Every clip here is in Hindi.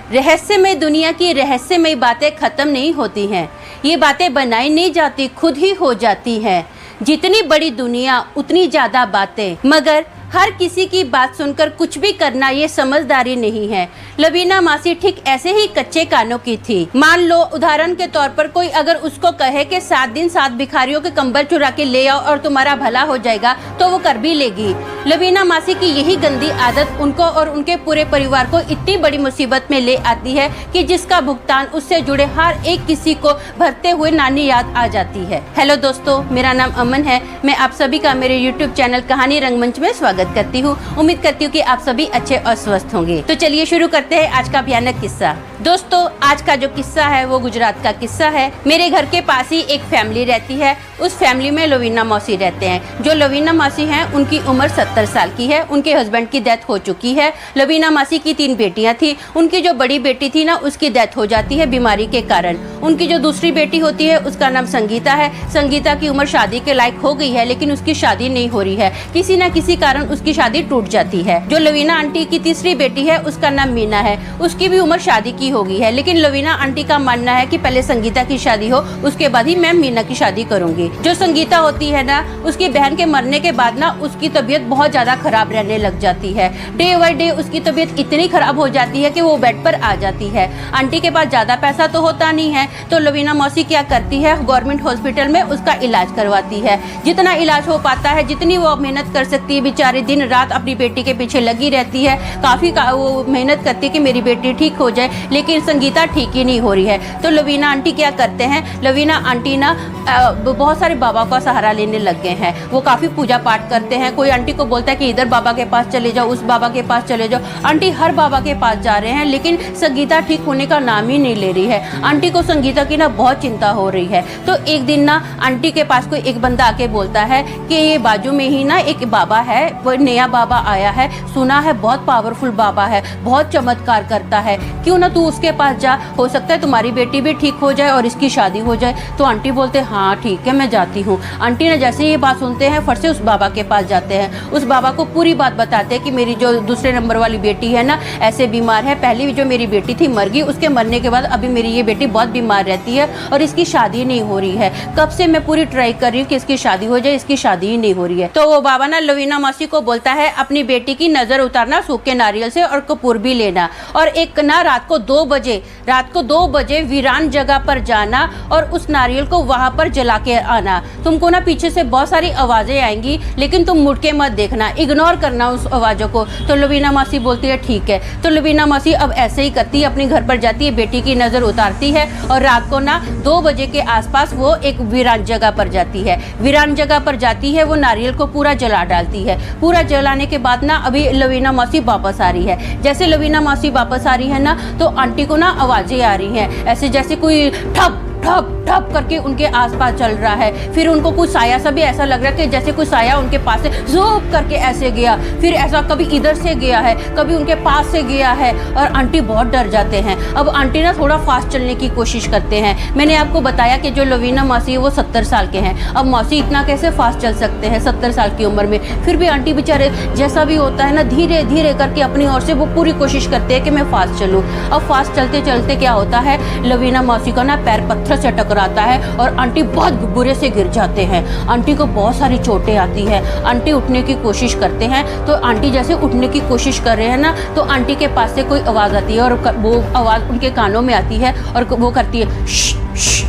रहस्यमय दुनिया की रहस्यमय बातें खत्म नहीं होती हैं। ये बातें बनाई नहीं जाती, खुद ही हो जाती हैं। जितनी बड़ी दुनिया उतनी ज्यादा बातें, मगर हर किसी की बात सुनकर कुछ भी करना ये समझदारी नहीं है। लवीना मासी ठीक ऐसे ही कच्चे कानों की थी। मान लो उदाहरण के तौर पर कोई अगर उसको कहे कि 7 दिन 7 भिखारियों के कंबल चुरा के ले आओ और तुम्हारा भला हो जाएगा, तो वो कर भी लेगी। लवीना मासी की यही गंदी आदत उनको और उनके पूरे परिवार को इतनी बड़ी मुसीबत में ले आती है कि जिसका भुगतान उससे जुड़े हर एक किसी को भरते हुए नानी याद आ जाती है। हेलो दोस्तों, मेरा नाम अमन है। मैं आप सभी का मेरे यूट्यूब चैनल कहानी रंगमंच में स्वागत करती हूँ। उम्मीद करती हूँ कि आप सभी अच्छे और स्वस्थ होंगे। तो चलिए शुरू करते हैं आज का भयानक किस्सा। दोस्तों, आज का जो किस्सा है वो गुजरात का किस्सा है। मेरे घर के पास ही एक फैमिली रहती है। उस फैमिली में लवीना मौसी रहते हैं। जो लवीना मौसी हैं उनकी उम्र 70 साल की है। उनके हस्बैंड की डेथ हो चुकी है। लवीना मौसी की 3 बेटियां थी। उनकी जो बड़ी बेटी थी ना, उसकी डेथ हो जाती है बीमारी के कारण। उनकी जो दूसरी बेटी होती है उसका नाम संगीता है। संगीता की उम्र शादी के लायक हो गई है, लेकिन उसकी शादी नहीं हो रही है। किसी न किसी कारण उसकी शादी टूट जाती है। जो लवीना आंटी की तीसरी बेटी है उसका नाम मीना है। उसकी भी उम्र शादी की हो गई है, लेकिन लवीना आंटी का मानना है कि पहले संगीता की शादी हो, उसके बाद ही मैं मीना की शादी करूंगी। जो संगीता होती है ना, उसकी बहन के मरने के बाद ना उसकी तबीयत बहुत ज्यादा खराब रहने लग जाती है। डे बाय डे उसकी तबीयत इतनी खराब हो जाती है कि वो बेड पर आ जाती है। आंटी के पास ज्यादा पैसा तो होता नहीं है, तो लवीना मौसी क्या करती है, गवर्नमेंट हॉस्पिटल में उसका इलाज करवाती है। जितना इलाज हो पाता है, जितनी वो मेहनत कर सकती है, बेचारी दिन रात अपनी बेटी के पीछे लगी रहती है। काफी वो मेहनत करती है कि मेरी बेटी ठीक हो जाए, लेकिन संगीता ठीक ही नहीं हो रही है। तो लवीना आंटी क्या करते हैं, लवीना आंटी ना बहुत सारे बाबा का सहारा लेने लग गए हैं। वो काफी पूजा पाठ करते हैं। कोई आंटी को बोलता है कि इधर बाबा के पास चले जाओ, उस बाबा के पास चले जाओ। आंटी हर बाबा के पास जा रहे हैं, लेकिन संगीता ठीक होने का नाम ही नहीं ले रही है। आंटी को संगीता की ना बहुत चिंता हो रही है। तो एक दिन ना आंटी के पास कोई एक बंदा आके बोलता है कि ये बाजू में ही ना एक बाबा है, वो नया बाबा आया है, सुना है बहुत पावरफुल बाबा है, बहुत चमत्कार करता है, क्यों ना तू उसके पास जा, हो सकता है तुम्हारी बेटी भी ठीक हो जाए और इसकी शादी हो जाए। तो आंटी बोलते हाँ ठीक है, मैं जाती हूँ। आंटी ने जैसे ये बात सुनते हैं, फट से उस बाबा के पास जाते हैं। उस बाबा को पूरी बात बताते हैं कि मेरी जो दूसरे नंबर वाली बेटी है ना, ऐसे बीमार है। पहली जो मेरी बेटी थी मर गई, उसके मरने के बाद अभी मेरी ये बेटी बहुत बीमार रहती है और इसकी शादी नहीं हो रही है। कब से मैं पूरी ट्राई कर रही हूँ कि इसकी शादी हो जाए, इसकी शादी ही नहीं हो रही है। तो वो बाबा ना लवीना मौसी को बोलता है अपनी बेटी की नजर उतारना सूखे नारियल से और कपूर भी लेना, और एक ना रात को 2 बजे वीरान जगह पर जाना और उस नारियल को वहां पर जला के आना। तुमको ना पीछे से बहुत सारी आवाजें आएंगी, लेकिन तुम मुड़ के मत देखना, इग्नोर करना उस आवाजों को। तो लवीना मौसी बोलती है ठीक है। तो लवीना मौसी अब ऐसे ही करती है, अपने घर पर जाती है, बेटी की नजर उतारती है और रात को ना 2 बजे के आसपास वो एक वीरान जगह पर जाती है। वीरान जगह पर जाती है, वो नारियल को पूरा जला डालती है। पूरा जलाने के बाद ना अभी लवीना मौसी वापस आ रही है। जैसे लवीना मौसी वापस आ रही है ना, तो आंटी को ना आवाजें आ रही हैं, ऐसे जैसे कोई ठप ठप ठप करके उनके आसपास चल रहा है। फिर उनको कुछ साया सा भी ऐसा लग रहा है कि जैसे कोई साया उनके पास से ज़ूप करके ऐसे गया, फिर ऐसा कभी इधर से गया है, कभी उनके पास से गया है, और आंटी बहुत डर जाते हैं। अब आंटी ना थोड़ा फास्ट चलने की कोशिश करते हैं। मैंने आपको बताया कि जो लवीना मौसी है वो 70 साल के हैं। अब मौसी इतना कैसे फास्ट चल सकते हैं 70 साल की उम्र में। फिर भी आंटी बेचारे जैसा भी होता है ना, धीरे धीरे करके अपनी ओर से वो पूरी कोशिश करते हैं कि मैं फास्ट चलूँ। अब फास्ट चलते चलते क्या होता है, लवीना मौसी का ना पैर पत्थर से टकराता है और आंटी बहुत बुरे से गिर जाते हैं। आंटी को बहुत सारी चोटें आती है। आंटी उठने की कोशिश करते हैं, तो आंटी जैसे उठने की कोशिश कर रहे हैं ना, तो आंटी के पास से कोई आवाज़ आती है और वो आवाज़ उनके कानों में आती है और वो करती है श, श,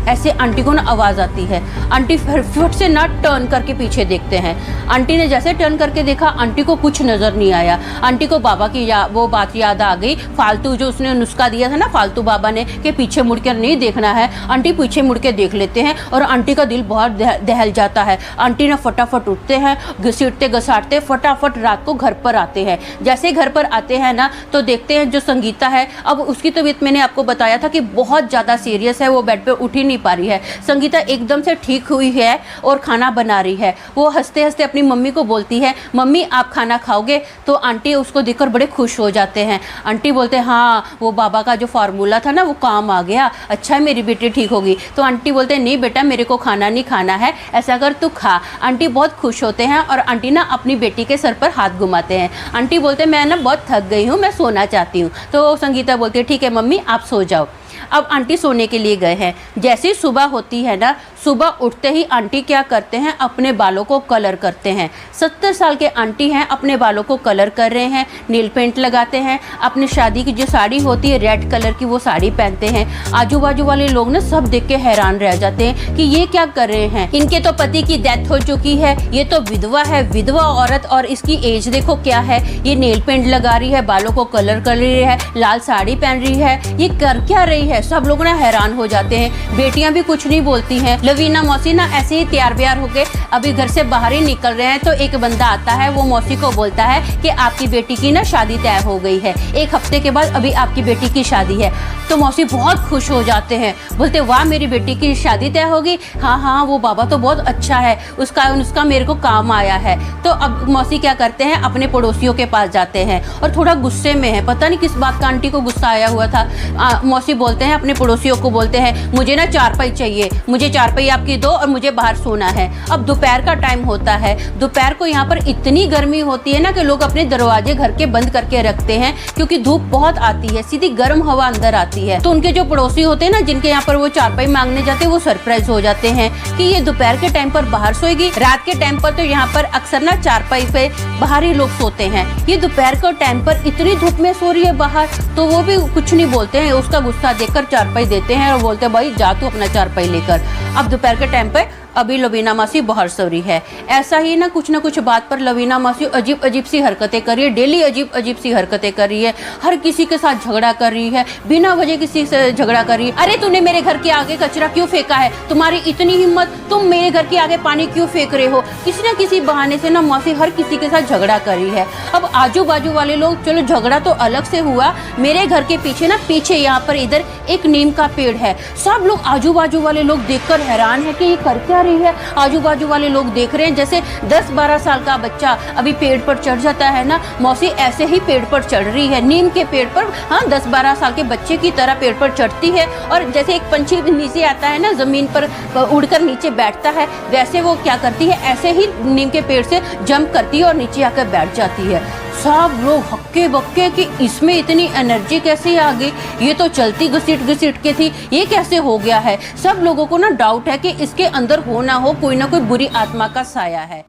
ऐसे आंटी को ना आवाज़ आती है। आंटी फट से ना टर्न करके पीछे देखते हैं। आंटी ने जैसे टर्न करके देखा, आंटी को कुछ नज़र नहीं आया। आंटी को बाबा की वो बात याद आ गई, फालतू जो उसने नुस्खा दिया था ना फालतू बाबा ने कि पीछे मुड़कर नहीं देखना है। आंटी पीछे मुड़ के देख लेते हैं और आंटी का दिल बहुत दहल जाता है। आंटी ने फटाफट उठते हैं, घसीटते घसाटते फटाफट रात को घर पर आते हैं। जैसे घर पर आते हैं ना, तो देखते हैं जो संगीता है, अब उसकी तबीयत मैंने आपको बताया था कि बहुत ज़्यादा सीरियस है, वो बेड पर उठ ही नहीं पा रही है। संगीता एकदम से ठीक हुई है और खाना बना रही है। वो हंसते हंसते अपनी मम्मी को बोलती है, मम्मी आप खाना खाओगे? तो आंटी उसको देखकर बड़े खुश हो जाते हैं। आंटी बोलते हैं हाँ वो बाबा का जो फार्मूला था ना वो काम आ गया, अच्छा है मेरी बेटी ठीक होगी। तो आंटी बोलते हैं नहीं बेटा मेरे को खाना नहीं खाना है, ऐसा कर तू खा। आंटी बहुत खुश होते हैं और आंटी ना अपनी बेटी के सर पर हाथ घुमाते हैं। आंटी बोलते हैं मैं ना बहुत थक गई हूँ, मैं सोना चाहती हूँ। तो संगीता बोलती है ठीक है मम्मी आप सो जाओ। अब आंटी सोने के लिए गए हैं। जैसे ही सुबह होती है ना, सुबह उठते ही आंटी क्या करते हैं, अपने बालों को कलर करते हैं। 70 साल के आंटी हैं, अपने बालों को कलर कर रहे हैं, नील पेंट लगाते हैं, अपनी शादी की जो साड़ी होती है रेड कलर की वो साड़ी पहनते हैं। आजू बाजू वाले लोग ना सब देख के हैरान रह जाते हैं कि ये क्या कर रहे हैं, इनके तो पति की डेथ हो चुकी है, ये तो विधवा है, विधवा औरत, और इसकी एज देखो क्या है, ये नील पेंट लगा रही है, बालों को कलर कर रही है, लाल साड़ी पहन रही है, ये कर क्या रही है। सब लोग ना हैरान हो जाते हैं। बेटियां भी कुछ नहीं बोलती हैं। लवीना मौसी ना ऐसे ही तैयार ब्यार होके अभी घर से बाहर ही निकल रहे हैं तो एक बंदा आता है, वो मौसी को बोलता है कि आपकी बेटी की ना शादी तय हो गई है, 1 हफ्ते के बाद अभी आपकी बेटी की शादी है। तो मौसी बहुत खुश हो जाते हैं, बोलते वाह मेरी बेटी की शादी तय होगी, हाँ हाँ वो बाबा तो बहुत अच्छा है, उसका मेरे को काम आया है। तो अब मौसी क्या करते हैं, अपने पड़ोसियों के पास जाते हैं और थोड़ा गुस्से में है, पता नहीं किस बात का आंटी को गुस्सा आया हुआ था। मौसी बोलते हैं अपने पड़ोसियों को, बोलते हैं मुझे ना चारपाई चाहिए, मुझे चारपाई आपकी दो और मुझे बाहर सोना है। अब दोपहर का टाइम होता है, दोपहर को यहाँ पर इतनी गर्मी होती है ना कि लोग अपने दरवाजे घर के बंद करके रखते हैं क्योंकि धूप बहुत आती है, सीधी गर्म हवा अंदर आती है। तो उनके जो पड़ोसी होते हैं ना, जिनके यहाँ पर वो चारपाई मांगने जाते हैं, वो सरप्राइज हो जाते हैं कि ये दोपहर के टाइम पर बाहर सोएगी। रात के टाइम पर तो यहाँ पर अक्सर ना चारपाई पे बाहर ही लोग सोते हैं, ये दोपहर के टाइम पर इतनी धूप में सो रही है बाहर। तो वो भी कुछ नहीं बोलते हैं, उसका गुस्सा देखकर चारपाई देते हैं और बोलते हैं भाई जा तू अपना चारपाई लेकर। अब दोपहर के टाइम पे अभी लवीना मासी बाहर सो रही है। ऐसा ही ना कुछ बात पर लवीना मासी अजीब अजीब सी हरकतें कर रही है, डेली अजीब अजीब सी हरकतें कर रही है, हर किसी के साथ झगड़ा कर रही है, बिना वजह किसी से झगड़ा कर रही है। अरे तूने मेरे घर के आगे कचरा क्यों फेंका है, तुम्हारी इतनी हिम्मत, तुम मेरे घर के आगे पानी क्यों फेंक रहे हो। किसी न किसी बहाने से ना मौसी हर किसी के साथ झगड़ा कर रही है। अब आजू बाजू वाले लोग, चलो झगड़ा तो अलग से हुआ, मेरे घर के पीछे ना, पीछे यहाँ पर इधर एक नीम का पेड़ है। सब लोग आजू बाजू वाले लोग देखकर हैरान है कि ये कर क्या रही है। आजू बाजू वाले लोग देख रहे हैं जैसे 10-12 साल का बच्चा अभी पेड़ पर चढ़ जाता है ना, मौसी ऐसे ही पेड़ पर चढ़ रही है, नीम के पेड़ पर। हाँ 10-12 साल के बच्चे की तरह पेड़ पर चढ़ती है और जैसे एक पंछी नीचे आता है ना, जमीन पर उड़कर नीचे बैठता है, वैसे वो क्या करती है, ऐसे ही नीम के पेड़ से जंप करती है और नीचे आकर बैठ जाती है। सब लोग हक्के बक्के कि इसमें इतनी एनर्जी कैसे आ गई, ये तो चलती घसीट के थी, ये कैसे हो गया है। सब लोगों को ना डाउट है कि इसके अंदर हो ना हो कोई ना कोई बुरी आत्मा का साया है।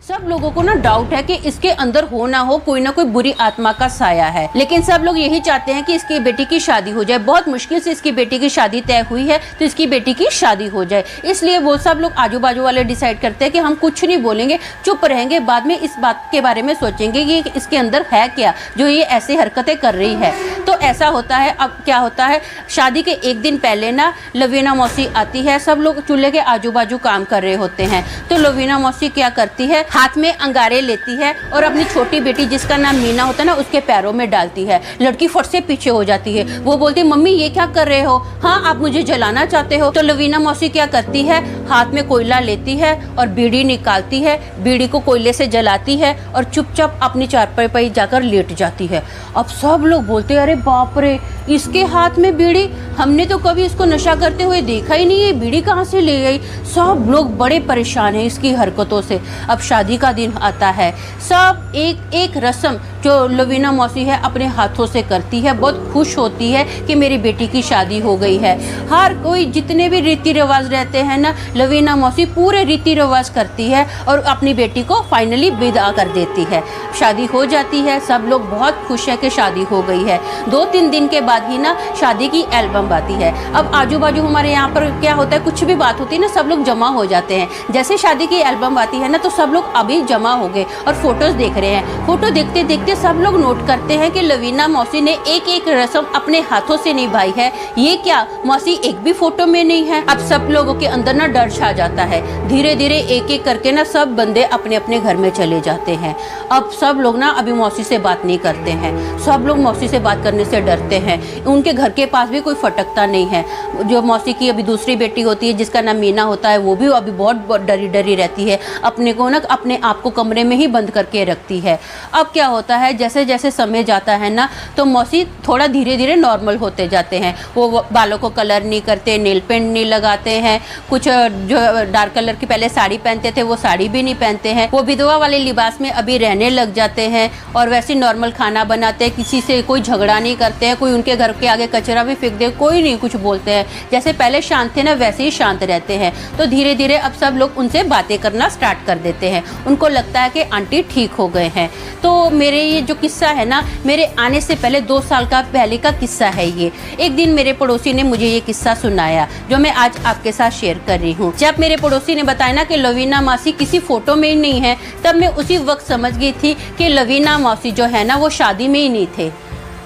सब लोगों को ना डाउट है कि इसके अंदर हो ना हो कोई ना कोई बुरी आत्मा का साया है। लेकिन सब लोग यही चाहते हैं कि इसकी बेटी की शादी हो जाए। बहुत मुश्किल से इसकी बेटी की शादी तय हुई है तो इसकी बेटी की शादी हो जाए, इसलिए वो सब लोग आजू बाजू वाले डिसाइड करते हैं कि हम कुछ नहीं बोलेंगे, चुप रहेंगे, बाद में इस बात के बारे में सोचेंगे कि इसके अंदर है क्या जो ये ऐसी हरकतें कर रही है। तो ऐसा होता है। अब क्या होता है, शादी के एक दिन पहले ना लवीना मौसी आती है, सब लोग चूल्हे के आजू बाजू काम कर रहे होते हैं। तो लवीना मौसी क्या करती है, हाथ में अंगारे लेती है और अपनी छोटी बेटी जिसका नाम मीना होता है ना, उसके पैरों में डालती है। लड़की फट से पीछे हो जाती है, वो बोलती है मम्मी ये क्या कर रहे हो, हाँ आप मुझे जलाना चाहते हो। तो लवीना मौसी क्या करती है, हाथ में कोयला लेती है और बीड़ी निकालती है, बीड़ी को कोयले से जलाती है और चुपचाप अपनी चारपाई पर जाकर लेट जाती है। अब सब लोग बोलते हैं अरे बाप रे, इसके हाथ में बीड़ी, हमने तो कभी इसको नशा करते हुए देखा ही नहीं है, बीड़ी कहाँ से ले आई। सब लोग बड़े परेशान हैं इसकी हरकतों से। अब शादी का दिन आता है, सब एक एक रस्म जो लवीना मौसी है अपने हाथों से करती है, बहुत खुश होती है कि मेरी बेटी की शादी हो गई है। हर कोई जितने भी रीति रिवाज रहते हैं ना, लवीना मौसी पूरे रीति रिवाज करती है और अपनी बेटी को फाइनली विदा कर देती है। शादी हो जाती है, सब लोग बहुत खुश है कि शादी हो गई है। 2-3 दिन के बाद ही ना शादी की एल्बम आती है। अब आजू बाजू हमारे यहाँ पर क्या होता है, कुछ भी बात होती है ना, सब लोग जमा हो जाते हैं। जैसे शादी की एल्बम आती है ना, तो सब लोग अभी जमा हो गए और फोटोज देख रहे हैं। फोटो देखते देखते सब लोग नोट करते हैं कि लवीना मौसी ने एक एक रस्म अपने हाथों से निभाई है। ये क्या, मौसी एक भी फोटो में नहीं है। अब सब लोगों के अंदर ना डर छा जाता है। धीरे धीरे एक एक करके ना सब बंदे अपने अपने घर में चले जाते हैं। अब सब लोग ना अभी मौसी से बात नहीं करते हैं, सब लोग मौसी से बात करने से डरते हैं। उनके घर के पास भी कोई फटकता नहीं है। जो मौसी की अभी दूसरी बेटी होती है जिसका नाम मीना होता है, वो भी अभी बहुत डरी डरी रहती है, अपने को ना अपने आप को कमरे में ही बंद करके रखती है। अब क्या होता है, जैसे जैसे समय जाता है ना, तो मौसी थोड़ा धीरे धीरे नॉर्मल होते जाते हैं। वो बालों को कलर नहीं करते, नेल पेंट नहीं लगाते हैं, कुछ जो डार्क कलर की पहले साड़ी पहनते थे वो साड़ी भी नहीं पहनते हैं। वो विधवा वाले लिबास में अभी रहने लग जाते हैं और वैसे नॉर्मल खाना बनाते हैं, किसी से कोई झगड़ा नहीं करते हैं, कोई उनके घर के आगे कचरा भी फेंक दे कोई नहीं कुछ बोलते हैं। जैसे पहले शांत थे ना, वैसे ही शांत रहते हैं। तो धीरे धीरे अब सब लोग उनसे बातें करना स्टार्ट कर देते हैं। उनको लगता है कि आंटी ठीक हो गए हैं। तो मेरे ये जो किस्सा है ना, मेरे आने से पहले 2 साल का पहले का किस्सा है ये। एक दिन मेरे पड़ोसी ने मुझे ये किस्सा सुनाया जो मैं आज आपके साथ शेयर कर रही हूँ। जब मेरे पड़ोसी ने बताया ना कि लवीना मौसी किसी फोटो में ही नहीं है, तब मैं उसी वक्त समझ गई थी कि लवीना मौसी जो है ना वो शादी में ही नहीं थे,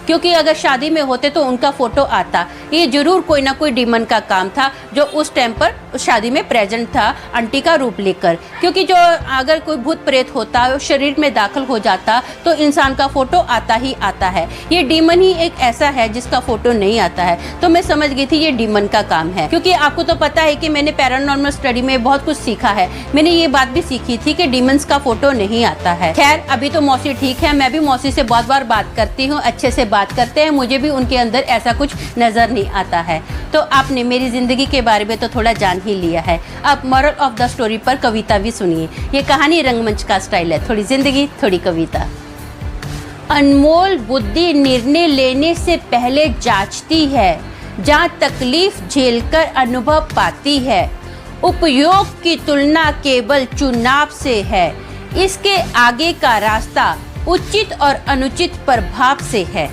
क्योंकि अगर शादी में होते तो उनका फोटो आता। ये जरूर कोई ना कोई डीमन का काम था जो उस टाइम पर शादी में प्रेजेंट था आंटी का रूप लेकर। क्योंकि जो अगर कोई भूत प्रेत होता शरीर में दाखिल हो जाता तो इंसान का फोटो आता ही आता है। ये डीमन ही एक ऐसा है जिसका फोटो नहीं आता है। तो मैं समझ गई थी ये डीमन का काम है। क्योंकि आपको तो पता है कि मैंने पैरानॉर्मल स्टडी में बहुत कुछ सीखा है। मैंने ये बात भी सीखी थी कि डीमंस का फोटो नहीं आता है। खैर अभी तो मौसी ठीक है, मैं भी मौसी से बहुत बार बात करती हूँ, अच्छे से बात करते हैं, मुझे भी उनके अंदर ऐसा कुछ नजर नहीं आता है। तो आपने मेरी जिंदगी के बारे में तो थोड़ा जान ही लिया है। अब मॉरल ऑफ द स्टोरी पर कविता भी सुनिए। ये कहानी रंगमंच का स्टाइल है, थोड़ी जिंदगी थोड़ी कविता। अनमोल बुद्धि निर्णय लेने से पहले जांचती है, जहाँ तकलीफ झेलकर अनुभव पाती है। उपयोग की तुलना केवल चुनाव से है, इसके आगे का रास्ता उचित और अनुचित प्रभाव से है।